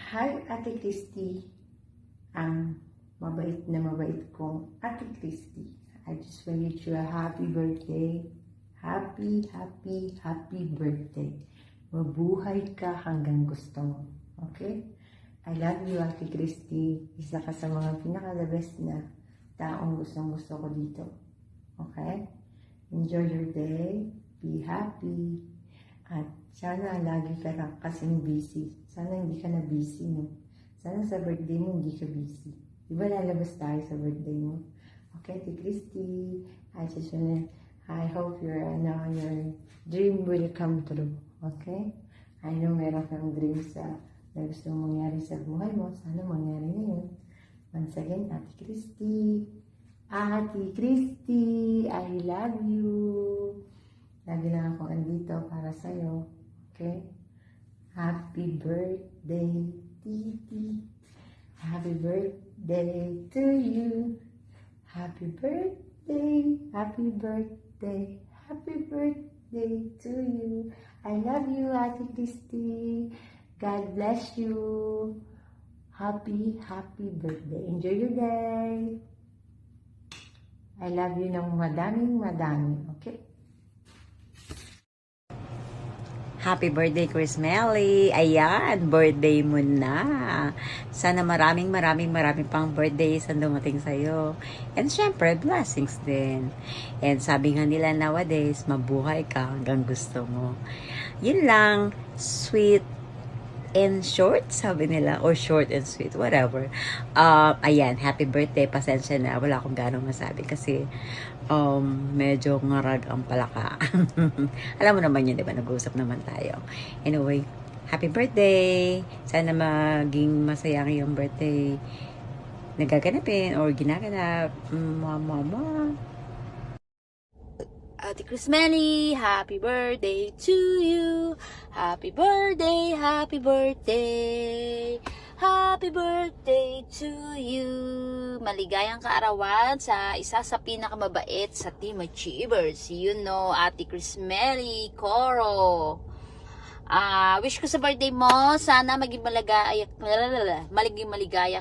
Hi, Ate Christy. Ang mabait na mabait kong Ate Christy. I just want you to a happy birthday. Happy, happy, happy birthday. Mabuhay ka hanggang gusto mo. Okay? I love you, Ate Christy. Isa ka sa mga pinaka-the best na taong gustong-gusto ko dito. Okay? Enjoy your day. Be happy. At sana lagi ka lang kasing busy. Sana hindi ka na busy, no? Sana sa birthday mo hindi ka busy. Diba lalabas tayo sa birthday mo? Okay, Ate Christy. I hope your dream will come true. Okay? I know meron kang dreams na gusto mong mangyari sa buhay mo. Sana mangyari na yun. Once again, Ate Christy. Ate Christy, I love you. Lagi lang ako andito para sa'yo. Okay? Happy birthday, Titi. Happy birthday to you. Happy birthday, happy birthday, happy birthday to you. I love you, Ate Christy. God bless you. Happy, happy birthday. Enjoy your day. I love you ng madaming. Okay? Happy birthday, Chris Melly. Ayan, birthday mo na. Sana maraming pang birthdays ang dumating sa'yo. And syempre, blessings din. And sabi nga nila nowadays, mabuhay ka hanggang gusto mo. Yun lang, sweet and short, sabi nila, or short and sweet, whatever. Ayan, happy birthday, pasensya na, wala akong ganong masabi kasi medyo ngarag ang palaka. Alam mo naman yun, diba? Nag-uusap naman tayo. Anyway, happy birthday! Sana maging masaya ang iyong birthday nagaganapin or ginaganap. Mama. Ate Chris Melly, happy birthday to you. Happy birthday, happy birthday. Happy birthday to you. Maligayang kaarawan sa isa sa pinakamabait sa Team Achievers. You know, Ate Chris Melly, Coro. Wish ko sa birthday mo, sana maging maligaya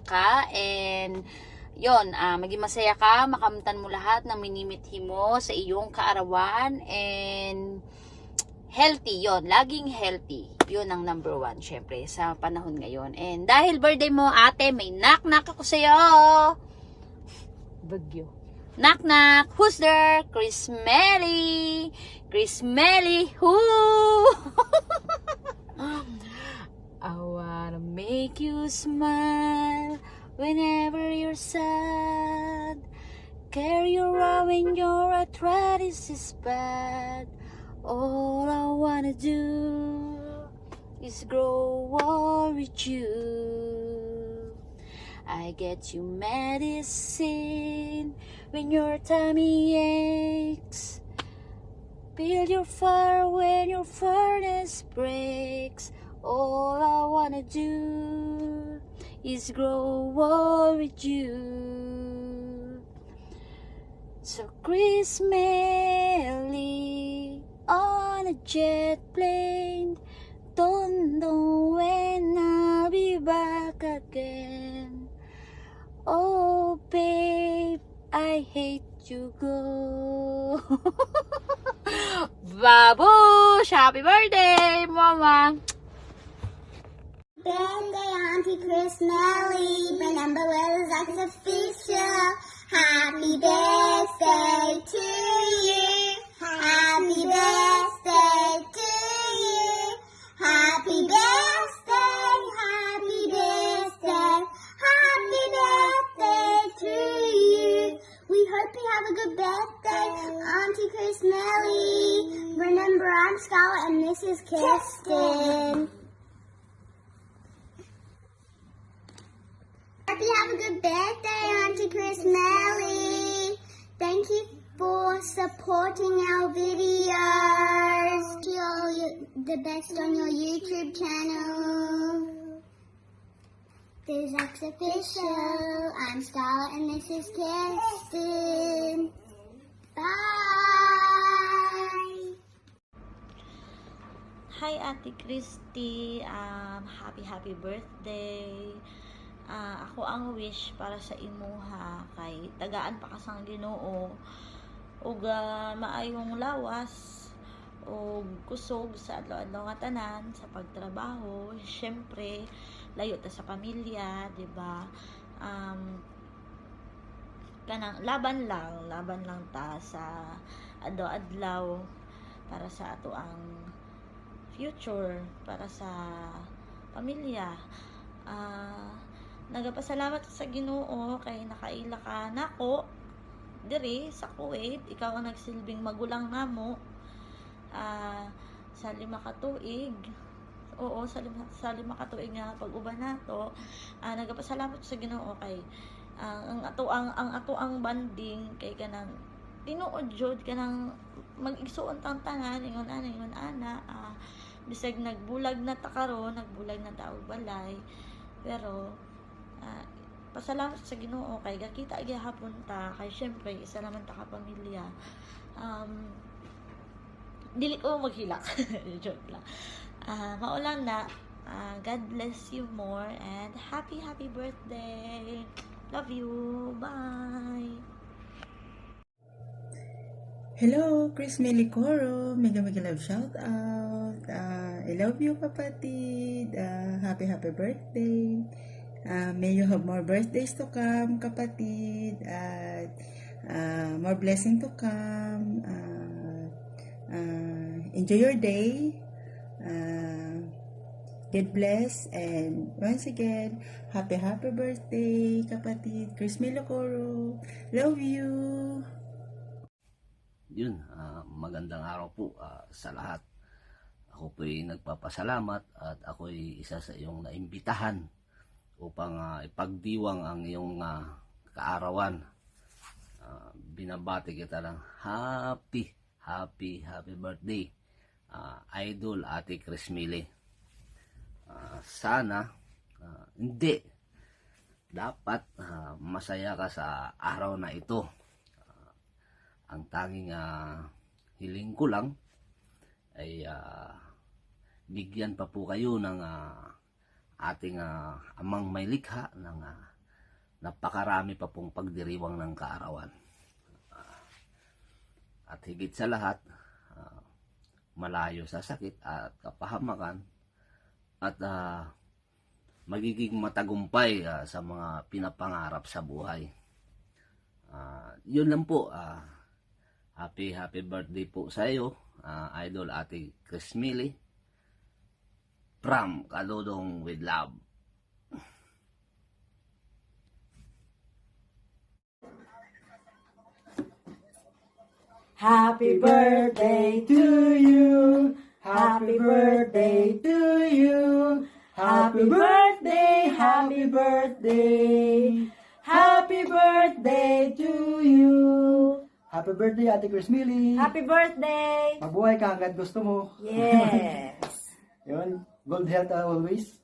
ka and yon, maging masaya ka, makamtan mo lahat ng minimithi mo sa iyong kaarawan and healthy, yon, laging healthy. Yun ang number one, syempre, sa panahon ngayon. And dahil birthday mo, ate, may knock-knock ako sa'yo. Bagyo. Knock-knock. Who's there? Chris Melly. Chris Melly, who? I wanna make you smile whenever you're sad. Carry you around when your arthritis is bad. All I wanna do is grow old with you. I get you medicine when your tummy aches. Build your fire when your furnace breaks. All I wanna do is grow old with you. So Chris Melly on a jet plane, don't know when I'll be back again. Oh babe, I hate you go. Babush! Happy birthday, mama! Birthday, Auntie Chris Melly. Remember where Zach's official. Happy birthday to you. Happy birthday to you. Happy birthday, happy birthday, happy birthday to you. We hope you have a good birthday, Auntie Chris Melly. Remember, I'm Scarlett and this is Kirsten. Hope you have a good birthday, Auntie Chris Melly. Thank you for supporting our videos. You're the best on your YouTube channel. This is Zach's Official. I'm Scarlett and this is Kirsten. Bye. Hi Ate Christy, happy birthday. Ako ang wish para sa imuha kay tagaan pa kasang Ginoo ug maayong lawas o kusog sa adlaw-adlaw nga tanan sa pagtrabaho. Syempre layo ta sa pamilya, di ba? Kanang laban lang ta sa adlaw-adlaw para sa ato ang future, para sa pamilya. Nagapasalamat sa Ginoo kay nakaila ka nako diri sa Kuwait. Ikaw ang nagsilbing magulang namo sa 5 ka tuig. Oo, sa 5 ka tuig nga pag-uban nato. Nagapasalamat sa Ginoo kay ang ato ang banding kay kanang tinuod jud kanang mag-igsuon tang tanan ingon ana bisag nagbulag na ta karon, nagbulag na ta og balay, pero pasalamat sa Ginoo kay gakita gyapon ta kay syempre isa naman ta ka pamilya. Dili ko maghilak. Joke lang. Maulan na. God bless you more and happy birthday. Love you. Bye. Hello, Chris Melicoro. Mega love shout out. I love you, kapatid. Happy birthday. May you have more birthdays to come, kapatid. At more blessing to come. Enjoy your day. God bless. And once again, happy birthday, kapatid. Chris Melicoro. Love you. Yun, magandang araw po sa lahat. Ako po'y nagpapasalamat at ako'y isa sa iyong naimbitahan upang ipagdiwang ang iyong kaarawan. Binabati kita ng happy birthday, Idol Ate Crismili. Sana, hindi, dapat masaya ka sa araw na ito. Ang tanging hiling ko lang ay bigyan pa po kayo ng ating amang may likha ng napakarami pa pong pagdiriwang ng kaarawan. At higit sa lahat, malayo sa sakit at kapahamakan at magiging matagumpay sa mga pinapangarap sa buhay. Yun lang po. Happy birthday po sa iyo, Idol Ate Crismili, from Kadodong with Love. Happy birthday to you. Happy birthday to you. Happy birthday, happy birthday. Happy birthday to you. Happy birthday, Ate Crismili. Happy birthday. Mabuhay ka hanggat gusto mo. Yes. Yun, good health always.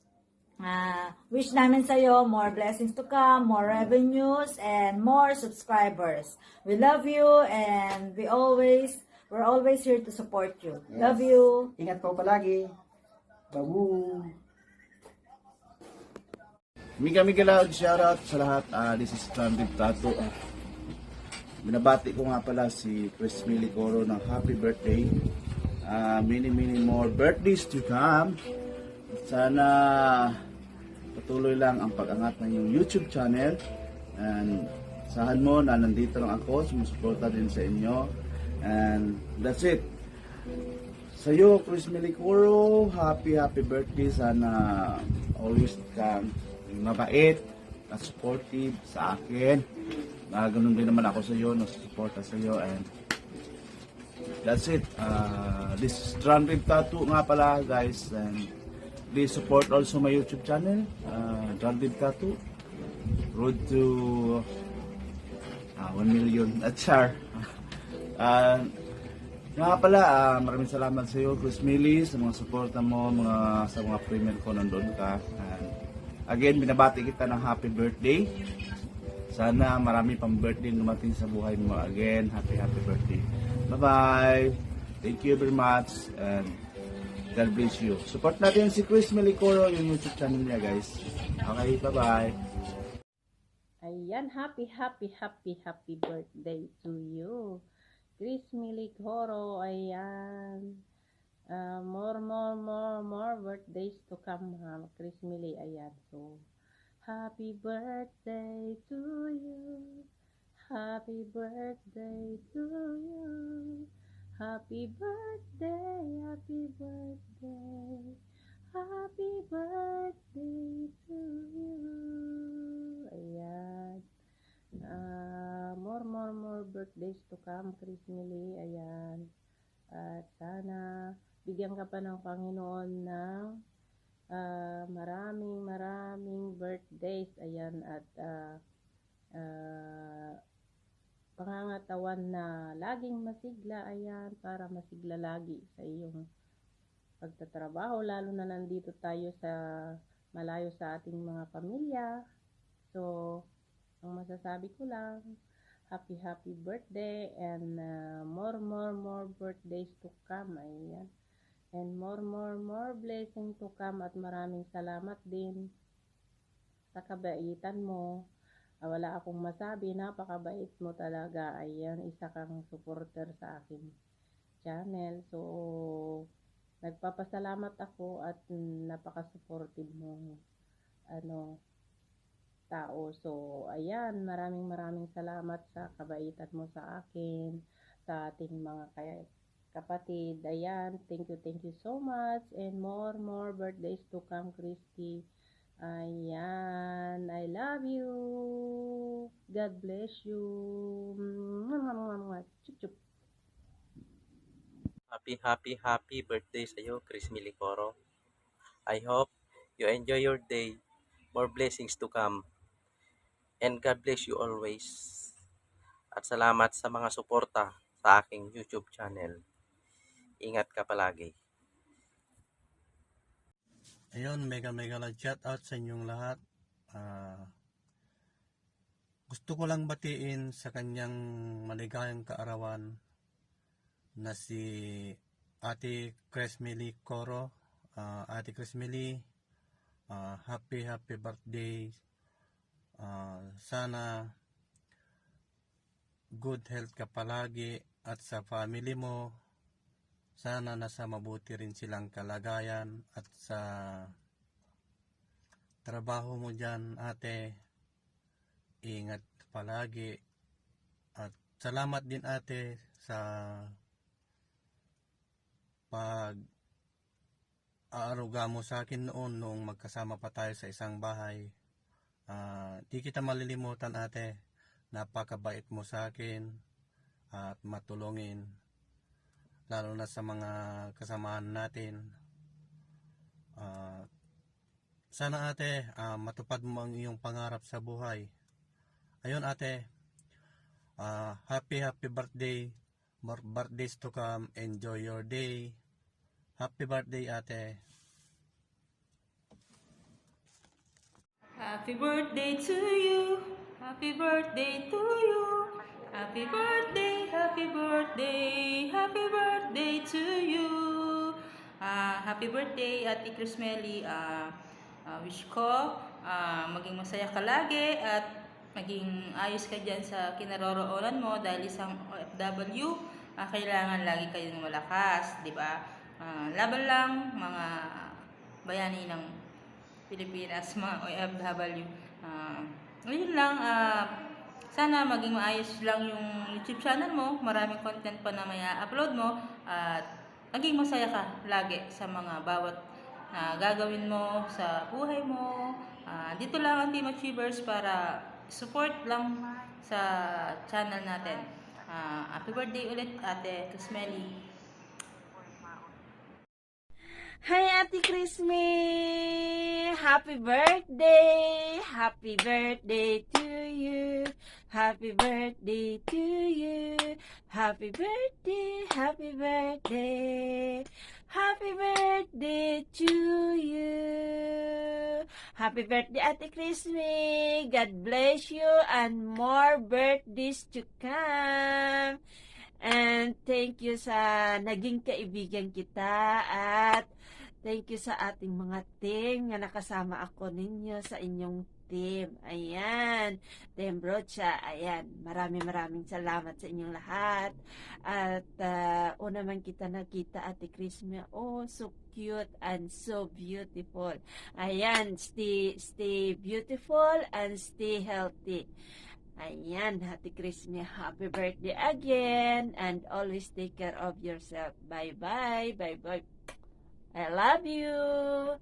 Wish namin sa'yo more blessings to come, more revenues, and more subscribers. We love you and we're always here to support you. Yes. Love you. Ingat po palagi. Babu. Mega loud shoutout sa lahat. This is Stranded Tattoo. Binabati ko nga pala si Chris Melicoro ng happy birthday. Many more birthdays to come. Sana patuloy lang ang pag-angat ng iyong YouTube channel. And sahan mo na nandito lang ako, sumusuporta din sa inyo. And that's it. Sa iyo, Chris Melicoro, happy birthday. Sana always kang mabait at supportive sa akin. Ganun din naman ako sa iyo, nasusuporta sa iyo, and that's it. This is Stranded Tattoo nga pala, guys, and please support also my YouTube channel, Stranded Tattoo, road to 1 million at share. Nga pala, maraming salamat sa iyo, Chris Mili, sa mga suporta mo, sa mga premier ko nandun ka. Again, binabati kita ng happy birthday. Sana marami pang birthday dumating sa buhay mo. Again, happy birthday. Bye-bye. Thank you very much. And God bless you. Support natin si Chris Melicoro, yung YouTube channel niya, guys. Okay, bye-bye. Ayan, happy birthday to you. Chris Milicoro, ayan. More birthdays to come, ha. Chris Mili, ayan. So, happy birthday to you. Happy birthday to you. Happy birthday, happy birthday. Happy birthday to you. Ayan. More birthdays to come, Chris Mili. Ayan. At sana bigyan ka pa ng Panginoon ng maraming birthdays. Ayan. At pangangatawan na laging masigla. Ayan. Para masigla lagi sa iyong pagtatrabaho. Lalo na nandito tayo sa malayo sa ating mga pamilya. So, ang masasabi ko lang, happy birthday and more birthdays to come. Ayan. And more blessing to come. At maraming salamat din sa kabaitan mo. Wala akong masabi, napakabait mo talaga. Ayan, isa kang supporter sa akin channel. So, nagpapasalamat ako at napaka-supportive mo tao. So, ayan, maraming salamat sa kabaitan mo sa akin, sa ating mga kapatid. Ayan, thank you so much. And more birthdays to come, Christy. Ayan, I love you. God bless you. Chup chup. Happy birthday sa iyo, Chris Milicoro. I hope you enjoy your day. More blessings to come. And God bless you always. At salamat sa mga suporta sa aking YouTube channel. Ingat ka palagi. Ayun, mega shout out sa inyong lahat. Gusto ko lang batiin sa kanyang maligayang kaarawan na si Ate Chris Milicoro. Ate Chris Mili, happy birthday. Sana good health ka palagi at sa family mo. Sana nasa mabuti rin silang kalagayan at sa trabaho mo dyan, ate. Ingat palagi. At salamat din, ate, sa pag-aaruga mo sa akin noong magkasama pa tayo sa isang bahay. Di kita malilimutan, ate. Napakabait mo sa akin at matulungin, lalo na sa mga kasamaan natin. Sana, ate, matupad mo ang iyong pangarap sa buhay. Ayun, ate, happy birthday. More birthdays to come. Enjoy your day. Happy birthday, ate. Happy birthday to you. Happy birthday to you. Happy birthday, happy birthday, happy birthday to you. Happy birthday, Ate Chris Meli. Wish ko maging masaya ka lagi at maging ayos ka dyan sa kinaroroonan mo dahil isang OFW, kailangan lagi kayong malakas, di ba? Laban lang mga bayani ng Pilipinas, mga OFW. Ngayon lang, sana maging maayos lang yung YouTube channel mo, maraming content pa na may upload mo, at maging masaya ka lagi sa mga bawat gagawin mo sa buhay mo. Dito lang ang Team Achievers para support lang sa channel natin. Happy birthday ulit, Ate Tusmeli. Hi, Ate Chrismy! Happy birthday! Happy birthday to you! Happy birthday to you! Happy birthday! Happy birthday! Happy birthday to you! Happy birthday, Ate Chrismy! God bless you and more birthdays to come! And thank you sa naging kaibigan kita at Thank you sa ating mga team nga nakasama ako ninyo sa inyong team. Ayan. Team Brocha. Ayan. Maraming salamat sa inyong lahat. At una man kita nakita, Ate Christmas. Oh, so cute and so beautiful. Ayan. Stay beautiful and stay healthy. Ayan, Ate Christmas, happy birthday again, and always take care of yourself. Bye-bye, bye-bye. I love you.